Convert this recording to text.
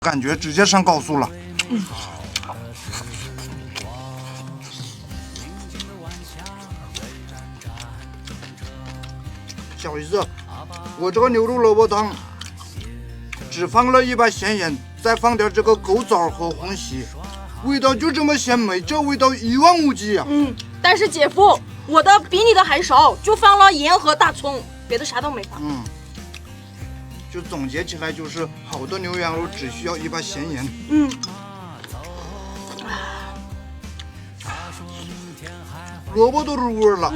感觉直接上高速了。小姨子，我这个牛肉萝卜汤只放了一把咸盐，再放点这个狗枣和黄芪，味道就这么鲜美，这味道一望无际啊！但是姐夫，我的比你的还少，就放了盐和大葱，别的啥都没放。就总结起来就是，好的牛羊肉只需要一把咸盐。萝卜都入味了。